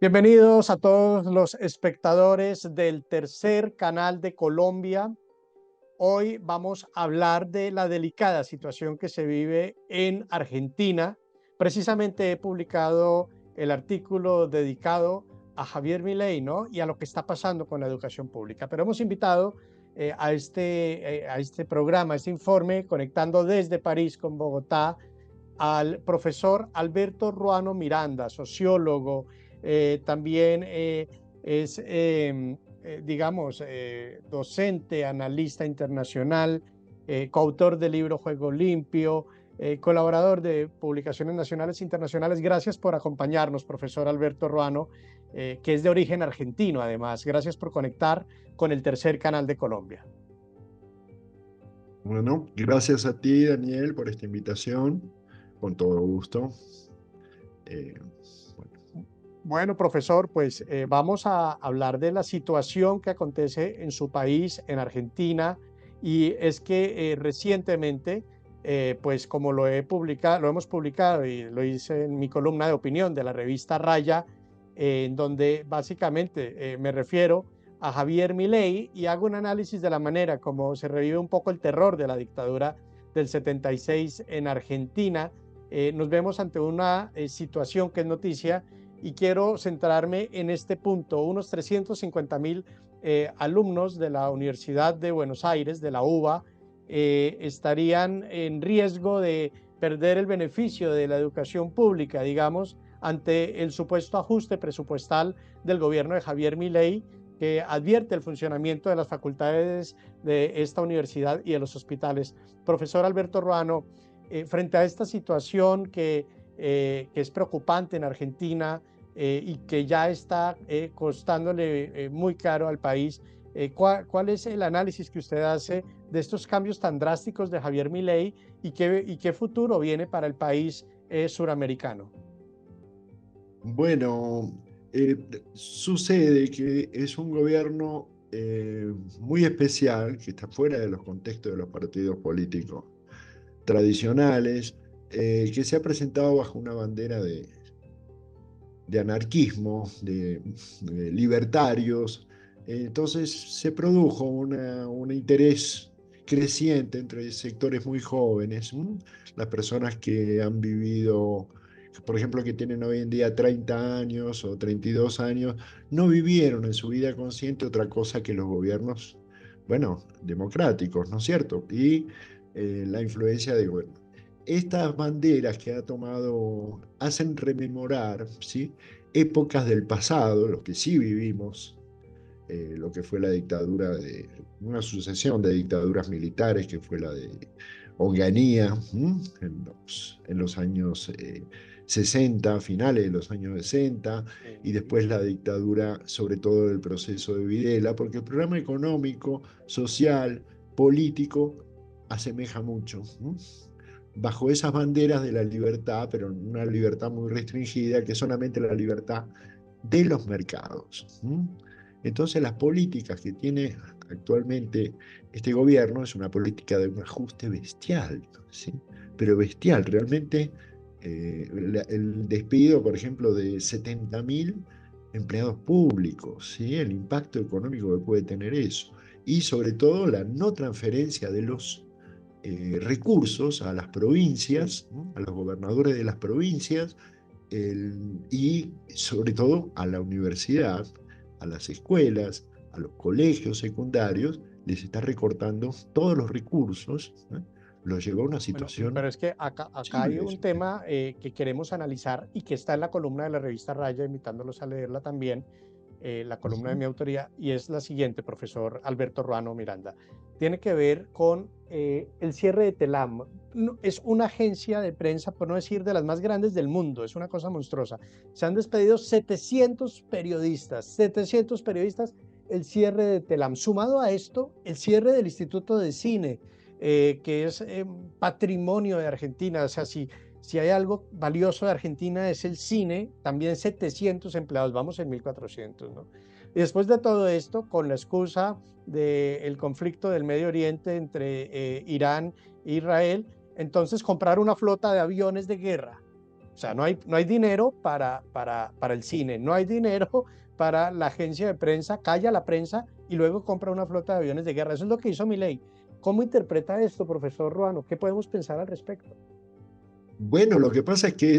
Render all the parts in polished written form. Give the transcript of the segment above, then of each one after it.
Bienvenidos a todos los espectadores del tercer canal de Colombia. Hoy vamos a hablar de la delicada situación que se vive en Argentina. Precisamente he publicado el artículo dedicado a Javier Milei, ¿no? Y a lo que está pasando con la educación pública. Pero hemos invitado a este programa, a este informe, conectando desde París con Bogotá, al profesor Alberto Ruano Miranda, sociólogo, también es, digamos, docente, analista internacional, coautor del libro Juego Limpio, colaborador de publicaciones nacionales e internacionales. Gracias por acompañarnos, profesor Alberto Ruano, que es de origen argentino, además. Gracias por conectar con el tercer canal de Colombia. Bueno, gracias a ti, Daniel, por esta invitación. Con todo gusto. Eh, bueno, Bueno, profesor, pues vamos a hablar de la situación que acontece en su país, en Argentina, y es que recientemente, pues como lo hemos publicado y lo hice en mi columna de opinión de la revista Raya, en donde básicamente me refiero a Javier Milei y hago un análisis de la manera como se revive un poco el terror de la dictadura del 76 en Argentina. Nos vemos ante una situación que es noticia y quiero centrarme en este punto. Unos 350.000 alumnos de la Universidad de Buenos Aires, de la UBA, estarían en riesgo de perder el beneficio de la educación pública, digamos, ante el supuesto ajuste presupuestal del gobierno de Javier Milei, que advierte el funcionamiento de las facultades de esta universidad y de los hospitales. Profesor Alberto Ruano, frente a esta situación que es preocupante en Argentina, y que ya está costándole muy caro al país. ¿Cuál es el análisis que usted hace de estos cambios tan drásticos de Javier Milei y qué futuro viene para el país suramericano? bueno, sucede que es un gobierno muy especial, que está fuera de los contextos de los partidos políticos tradicionales, que se ha presentado bajo una bandera de anarquismo, de libertarios. Entonces se produjo un interés creciente entre sectores muy jóvenes, las personas que han vivido, por ejemplo, que tienen hoy en día 30 años o 32 años, no vivieron en su vida consciente otra cosa que los gobiernos, bueno, democráticos, ¿no es cierto? Y la influencia de, bueno, estas banderas que ha tomado hacen rememorar, ¿sí?, épocas del pasado, lo que sí vivimos, lo que fue la dictadura de una sucesión de dictaduras militares, que fue la de Onganía, en los años 60, finales de los años 60, y después la dictadura, sobre todo del proceso de Videla, porque el programa económico, social, político, asemeja mucho. Bajo esas banderas de la libertad, pero una libertad muy restringida, que es solamente la libertad de los mercados. Entonces, las políticas que tiene actualmente este gobierno es una política de un ajuste bestial, ¿sí? Pero bestial, realmente el despido, por ejemplo, de 70.000 empleados públicos, ¿sí? El impacto económico que puede tener eso. Y sobre todo la no transferencia de los recursos a las provincias, ¿no?, a los gobernadores de las provincias, y sobre todo a la universidad, a las escuelas, a los colegios secundarios, les está recortando todos los recursos, ¿no? Los llevó a una Bueno, pero situación es que acá hay terrible. un tema que queremos analizar y que está en la columna de la revista Raya, invitándolos a leerla también, la columna de Ujú. mi autoría, y es la siguiente, profesor Alberto Ruano Miranda. Tiene que ver con el cierre de Telam. No, es una agencia de prensa, por no decir de las más grandes del mundo, es una cosa monstruosa. Se han despedido 700 periodistas, el cierre de Telam. Sumado a esto, el cierre del Instituto de Cine, que es patrimonio de Argentina. O sea, si hay algo valioso de Argentina es el cine, también 700 empleados, vamos en 1.400, ¿no? Y después de todo esto, con la excusa del conflicto del Medio Oriente entre Irán e Israel, entonces comprar una flota de aviones de guerra. O sea, no hay dinero para el cine, no hay dinero para la agencia de prensa, calla la prensa y luego compra una flota de aviones de guerra. Eso es lo que hizo Milei. ¿Cómo interpreta esto, profesor Ruano? ¿Qué podemos pensar al respecto? Bueno, lo que pasa es que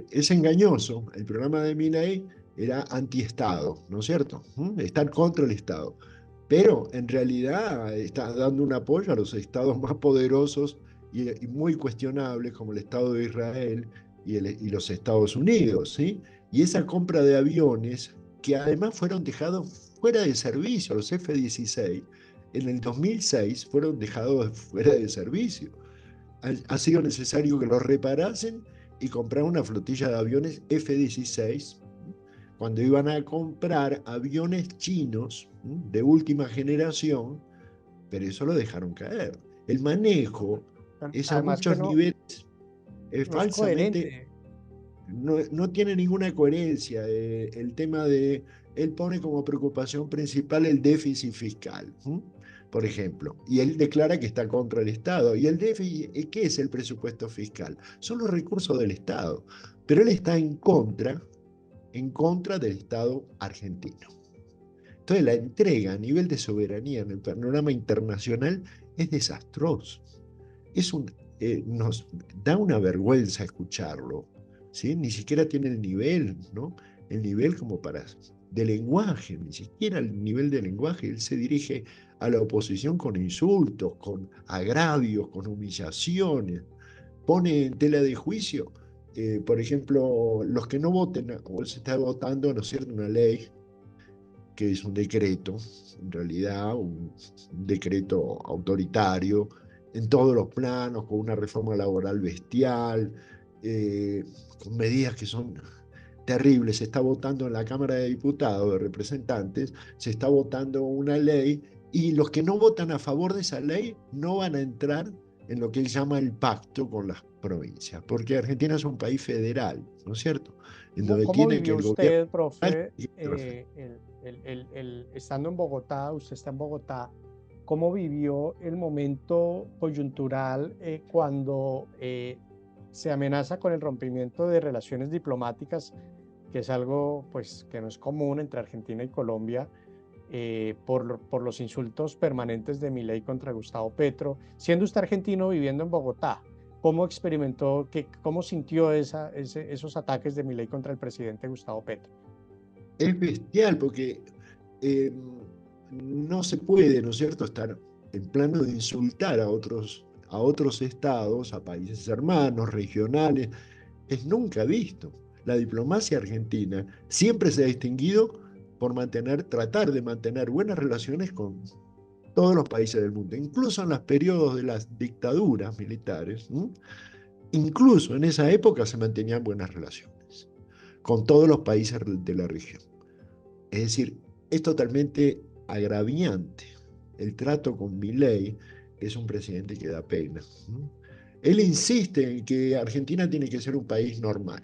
es engañoso. El programa de Milei era anti-Estado, ¿no es cierto? Estar contra el Estado. Pero en realidad está dando un apoyo a los estados más poderosos y muy cuestionables como el Estado de Israel y los Estados Unidos, ¿sí? Y esa compra de aviones que además fueron dejados fuera de servicio, los F-16, en el 2006 fueron dejados fuera de servicio. Ha sido necesario que los reparasen y comprar una flotilla de aviones F-16 cuando iban a comprar aviones chinos de última generación, pero eso lo dejaron caer. El manejo es a Además que muchos no, niveles no es falsamente, coherente. no tiene ninguna coherencia. El tema de, él pone como preocupación principal el déficit fiscal, por ejemplo, y él declara que está contra el Estado. ¿Y el déficit, qué es el presupuesto fiscal? Son los recursos del Estado, pero él está en contra del Estado argentino. Entonces la entrega a nivel de soberanía en el panorama internacional es desastroso. Es un, nos da una vergüenza escucharlo, ¿sí? Ni siquiera tiene el nivel, ¿no? El nivel como para de lenguaje, ni siquiera el nivel de lenguaje. Él se dirige a la oposición con insultos, con agravios, con humillaciones, pone en tela de juicio, por ejemplo, los que no voten, o se está votando, ¿no es cierto?, una ley que es un decreto, en realidad un decreto autoritario en todos los planos, con una reforma laboral bestial, con medidas que son terribles. Se está votando en la Cámara de Diputados, de Representantes, se está votando una ley y los que no votan a favor de esa ley no van a entrar en lo que él llama el pacto con las provincias, porque Argentina es un país federal, ¿no es cierto? En ¿Cómo, donde cómo tiene que vivió el gobierno usted, profe, y el estando en Bogotá, usted está en Bogotá, cómo vivió el momento coyuntural cuando se amenaza con el rompimiento de relaciones diplomáticas, que es algo pues, que no es común entre Argentina y Colombia, por los insultos permanentes de Milei contra Gustavo Petro? Siendo usted argentino viviendo en Bogotá, ¿cómo experimentó, cómo sintió esos ataques de Milei contra el presidente Gustavo Petro? Es bestial porque eh, no se puede, ¿no es cierto?, estar en plano de insultar a otros estados, a países hermanos, regionales. Es nunca visto. La diplomacia argentina siempre se ha distinguido por tratar de mantener buenas relaciones con todos los países del mundo, incluso en los periodos de las dictaduras militares. Incluso en esa época se mantenían buenas relaciones con todos los países de la región. Es decir, es totalmente agraviante el trato con Milei, que es un presidente que da pena. Él insiste en que Argentina tiene que ser un país normal.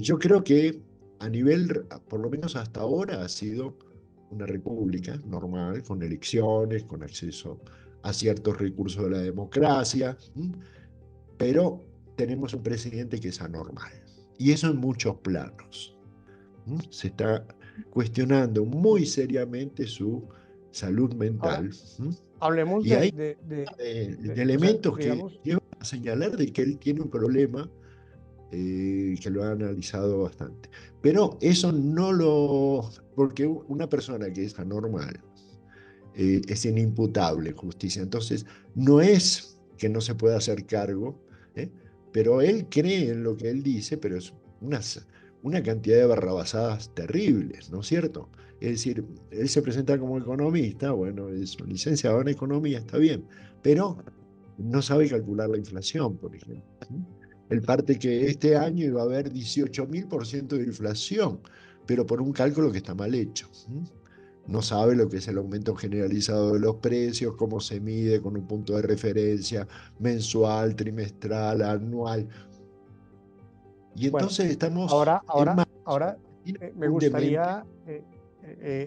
Yo creo que a nivel, por lo menos hasta ahora, ha sido una república normal, con elecciones, con acceso a ciertos recursos de la democracia, pero tenemos un presidente que es anormal. Y eso en muchos planos. Se está cuestionando muy seriamente su salud Ahora, mental. hablemos Y hay de o sea, elementos que digamos, llevan a señalar de que él tiene un problema, que lo ha analizado bastante. Pero eso no lo... Porque una persona que es anormal es inimputable en justicia. Entonces, no es que no se pueda hacer cargo, ¿eh? Pero él cree en lo que él dice, pero es una cantidad de barrabasadas terribles, ¿no es cierto? Es decir, él se presenta como economista, bueno, es licenciado en economía, está bien, pero no sabe calcular la inflación, por ejemplo. Él parte que este año iba a haber 18.000% de inflación, pero por un cálculo que está mal hecho. No sabe lo que es el aumento generalizado de los precios, cómo se mide con un punto de referencia mensual, trimestral, anual. Y bueno, entonces estamos ahora, en ahora, marcha. ahora Tiene me un demente, gustaría,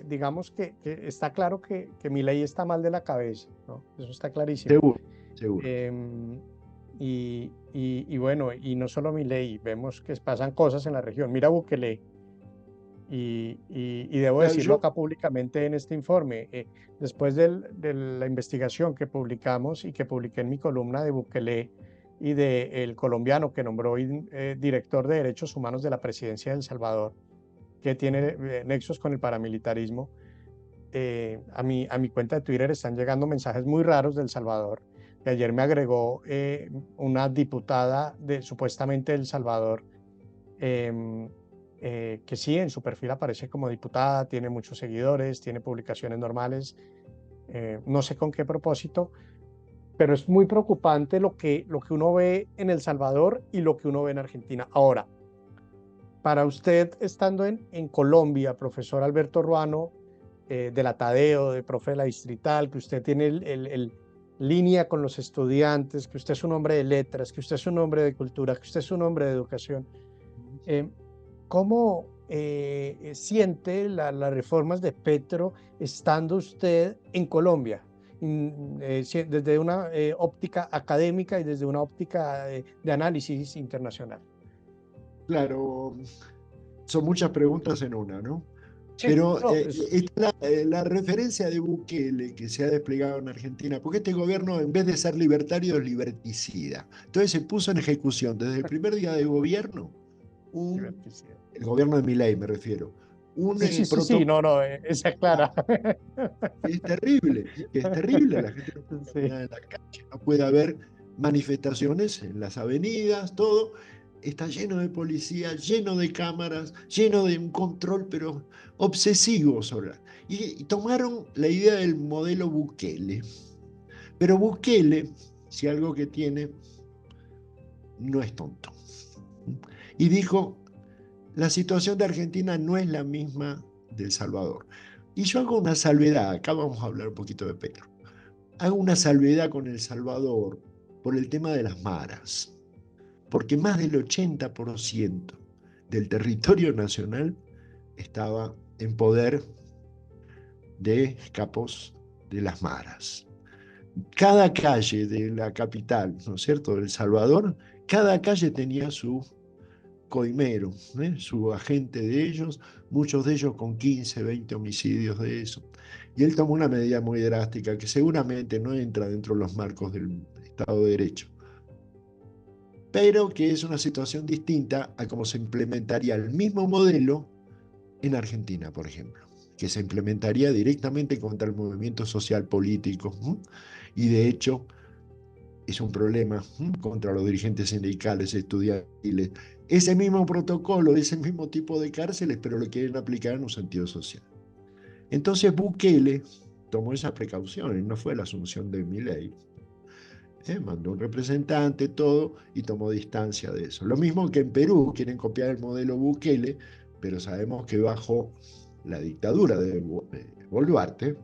digamos que está claro que Milei está mal de la cabeza, ¿no? Eso está clarísimo. seguro, seguro. Em, y bueno, y no solo Milei, vemos que pasan cosas en la región. Mira Bukele, y debo Claro, decirlo yo, acá públicamente en este informe, después de la investigación que publicamos y que publiqué en mi columna de Bukele y del colombiano que nombró director de Derechos Humanos de la Presidencia de El Salvador, que tiene nexos con el paramilitarismo, a mi cuenta de Twitter están llegando mensajes muy raros de El Salvador. Que ayer me agregó una diputada de supuestamente El Salvador, em, que sí, en su perfil aparece como diputada, tiene muchos seguidores, tiene publicaciones normales, no sé con qué propósito, pero es muy preocupante lo que uno ve en El Salvador y lo que uno ve en Argentina. Ahora, para usted, estando en Colombia, profesor Alberto Ruano, de la Tadeo, de profe de la Distrital, que usted tiene línea con los estudiantes, que usted es un hombre de letras, que usted es un hombre de cultura, que usted es un hombre de educación, eh, ¿cómo siente las reformas de Petro estando usted en Colombia? Desde una óptica académica y desde una óptica de análisis internacional. claro, son muchas preguntas en una, ¿no? Sí, Pero no, está la referencia de Bukele que se ha desplegado en Argentina, porque este gobierno, en vez de ser libertario, es liberticida. Entonces se puso en ejecución desde el primer día de gobierno, un, divertido. el gobierno de Milei me refiero, un Sí, sí, sí, sí, protocolo no, no, esa clara. que es terrible, la gente no puede Sí. caminar en la calle, no puede haber manifestaciones en las avenidas, todo. Está lleno de policías, lleno de cámaras, lleno de un control, pero obsesivo sobre. Y tomaron la idea del modelo Bukele. Pero Bukele, si algo que tiene, no es tonto. Y dijo, la situación de Argentina no es la misma de El Salvador. Y yo hago una salvedad, acá vamos a hablar un poquito de Petro. Hago una salvedad con El Salvador por el tema de las maras, porque más del 80% del territorio nacional estaba en poder de capos de las maras. Cada calle de la capital, ¿no es cierto?, de El Salvador, cada calle tenía su coimero, su agente de ellos, muchos de ellos con 15, 20 homicidios de eso. Y él tomó una medida muy drástica que seguramente no entra dentro de los marcos del Estado de Derecho, pero que es una situación distinta a cómo se implementaría el mismo modelo en Argentina, por ejemplo, que se implementaría directamente contra el movimiento social político. Y de hecho, es un problema contra los dirigentes sindicales, estudiantiles. Ese mismo protocolo, ese mismo tipo de cárceles, pero lo quieren aplicar en un sentido social. Entonces Bukele tomó esas precauciones, no fue la asunción de Milei. Mandó un representante, todo, y tomó distancia de eso. Lo mismo que en Perú, quieren copiar el modelo Bukele, pero sabemos que bajo la dictadura de Boluarte,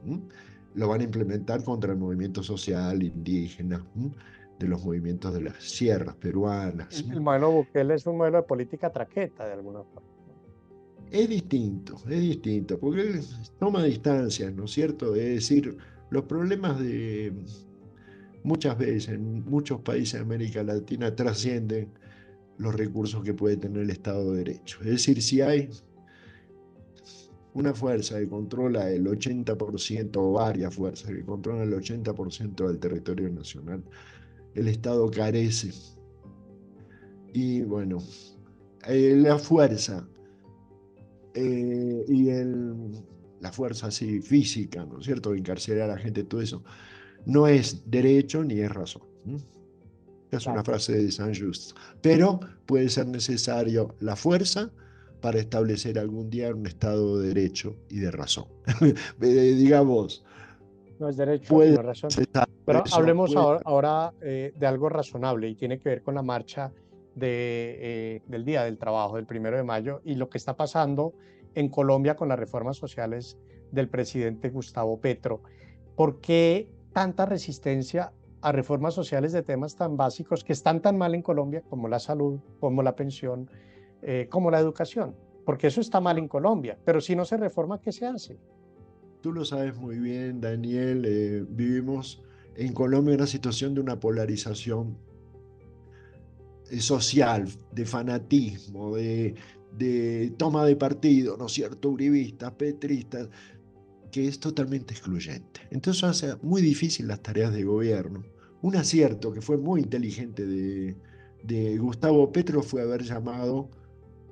lo van a implementar contra el movimiento social indígena, de los movimientos de las sierras peruanas. El modelo Bukele es un modelo de política traqueta, de alguna forma. Es distinto, porque él toma distancias, ¿no es cierto? Es decir, los problemas de muchas veces en muchos países de América Latina trascienden los recursos que puede tener el Estado de Derecho. Es decir, si hay una fuerza que controla el 80% o varias fuerzas que controlan el 80% del territorio nacional, el Estado carece. Y bueno, la fuerza la fuerza así física, ¿no es cierto? Encarcelar a la gente, todo eso, no es derecho ni es razón. Es una Claro. frase de Saint-Just. Pero puede ser necesario la fuerza para establecer algún día un estado de derecho y de razón. Digamos, No es derecho y puede no es razón. ser Pero eso, hablemos puede. ahora, de algo razonable y tiene que ver con la marcha del Día del Trabajo, del 1 de Mayo, y lo que está pasando en Colombia con las reformas sociales del presidente Gustavo Petro. ¿Por qué tanta resistencia a reformas sociales de temas tan básicos que están tan mal en Colombia como la salud, como la pensión, como la educación? Porque eso está mal en Colombia, pero si no se reforma, ¿qué se hace? Tú lo sabes muy bien, Daniel, vivimos en Colombia una situación de una polarización social, de fanatismo, de toma de partido, ¿no es cierto?, uribistas, petristas, que es totalmente excluyente. Entonces hace muy difícil las tareas de gobierno. Un acierto que fue muy inteligente de Gustavo Petro fue haber llamado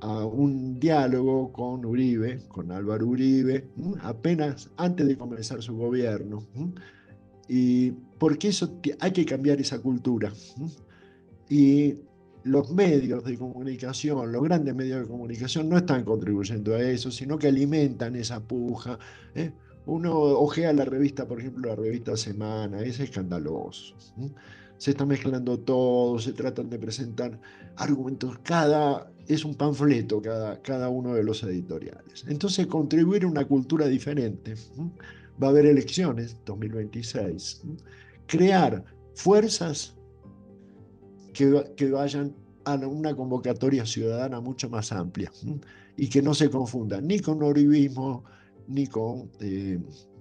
a un diálogo con Uribe, con Álvaro Uribe, apenas antes de comenzar su gobierno. Y porque eso hay que cambiar esa cultura. Y los medios de comunicación, los grandes medios de comunicación no están contribuyendo a eso, sino que alimentan esa puja. Uno ojea la revista, por ejemplo, la revista Semana, es escandaloso. Se está mezclando todo, se tratan de presentar argumentos, es un panfleto cada uno de los editoriales. Entonces, contribuir a una cultura diferente. Va a haber elecciones 2026. Crear fuerzas que vayan a una convocatoria ciudadana mucho más amplia y que no se confundan ni con uribismo ni con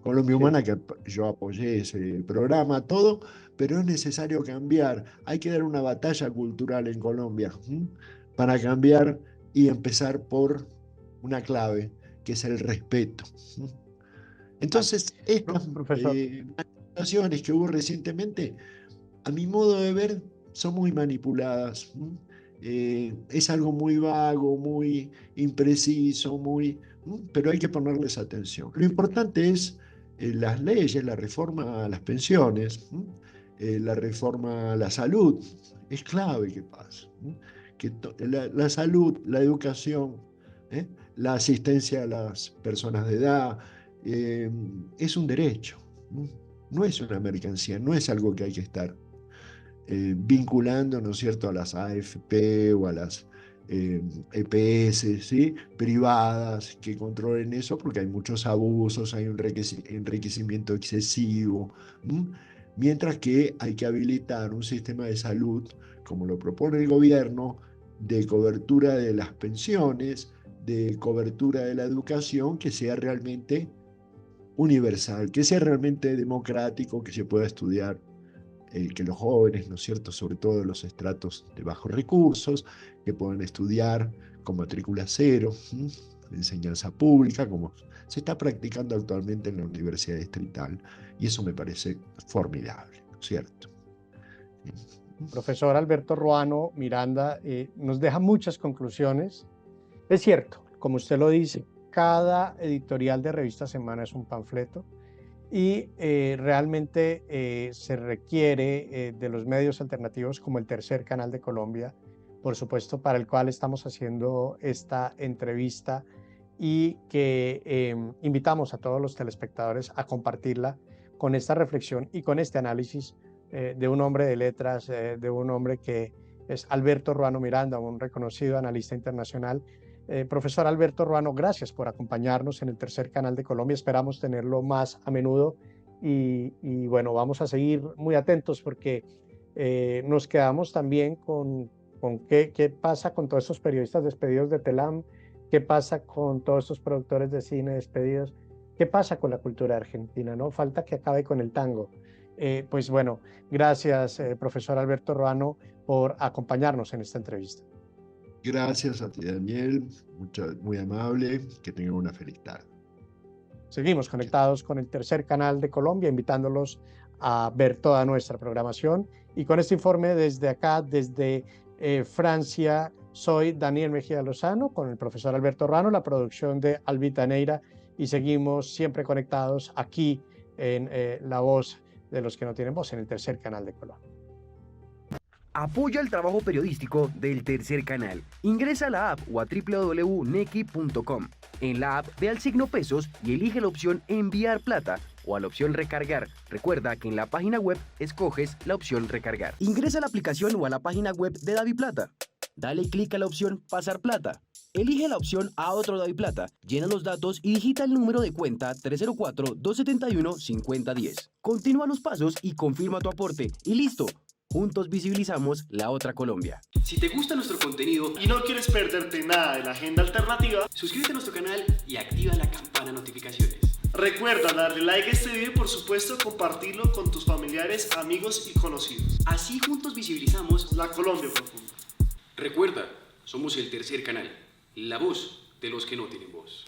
Colombia Humana, que yo apoyé ese programa, todo, pero es necesario cambiar. Hay que dar una batalla cultural en Colombia para cambiar y empezar por una clave, que es el respeto. Entonces, estas manifestaciones que hubo recientemente, a mi modo de ver, son muy manipuladas. Es algo muy vago, muy impreciso, pero hay que ponerles atención. Lo importante es las leyes, la reforma a las pensiones, la reforma a la salud. Es clave que pase. Que la salud, la educación, la asistencia a las personas de edad, es un derecho. No es una mercancía, no es algo que hay que estar vinculando, ¿no es cierto?, a las AFP o a las EPS, ¿sí?, privadas que controlen eso, porque hay muchos abusos, hay un enriquecimiento excesivo, mientras que hay que habilitar un sistema de salud, como lo propone el gobierno, de cobertura de las pensiones, de cobertura de la educación, que sea realmente universal, que sea realmente democrático, que se pueda estudiar, que los jóvenes, ¿no es cierto?, sobre todo de los estratos de bajos recursos, que puedan estudiar con matrícula cero, enseñanza pública, como se está practicando actualmente en la Universidad Distrital, y eso me parece formidable, ¿no es cierto? Profesor Alberto Ruano Miranda, nos deja muchas conclusiones. Es cierto, como usted lo dice, cada editorial de Revista Semana es un panfleto, y realmente se requiere de los medios alternativos como el Tercer Canal de Colombia, por supuesto, para el cual estamos haciendo esta entrevista y que invitamos a todos los telespectadores a compartirla con esta reflexión y con este análisis de un hombre de letras, de un hombre que es Alberto Ruano Miranda, un reconocido analista internacional. Profesor Alberto Ruano, gracias por acompañarnos en el Tercer Canal de Colombia. Esperamos tenerlo más a menudo y bueno, vamos a seguir muy atentos porque nos quedamos también con qué pasa con todos estos periodistas despedidos de Telam, qué pasa con todos estos productores de cine despedidos, qué pasa con la cultura argentina, ¿no? Falta que acabe con el tango. Pues bueno, gracias, profesor Alberto Ruano, por acompañarnos en esta entrevista. Gracias a ti, Daniel, muy amable, que tengan una feliz tarde. Seguimos conectados con el Tercer Canal de Colombia, invitándolos a ver toda nuestra programación. Y con este informe desde acá, desde Francia, soy Daniel Mejía Lozano, con el profesor Alberto Ruano, la producción de Albita Neira, y seguimos siempre conectados aquí en La Voz de los que no tienen voz, en el Tercer Canal de Colombia. Apoya el trabajo periodístico del Tercer Canal. Ingresa a la app o a www.nequi.com. En la app ve al signo pesos y elige la opción enviar plata o a la opción recargar. Recuerda que en la página web escoges la opción recargar. Ingresa a la aplicación o a la página web de DaviPlata. Dale clic a la opción pasar plata. Elige la opción a otro DaviPlata, llena los datos y digita el número de cuenta 304-271-5010. Continúa los pasos y confirma tu aporte y listo. Juntos visibilizamos la otra Colombia. Si te gusta nuestro contenido y no quieres perderte nada de la agenda alternativa, suscríbete a nuestro canal y activa la campana de notificaciones. Recuerda darle like a este video y por supuesto compartirlo con tus familiares, amigos y conocidos. Así juntos visibilizamos la Colombia profunda. Recuerda, somos el Tercer Canal, la voz de los que no tienen voz.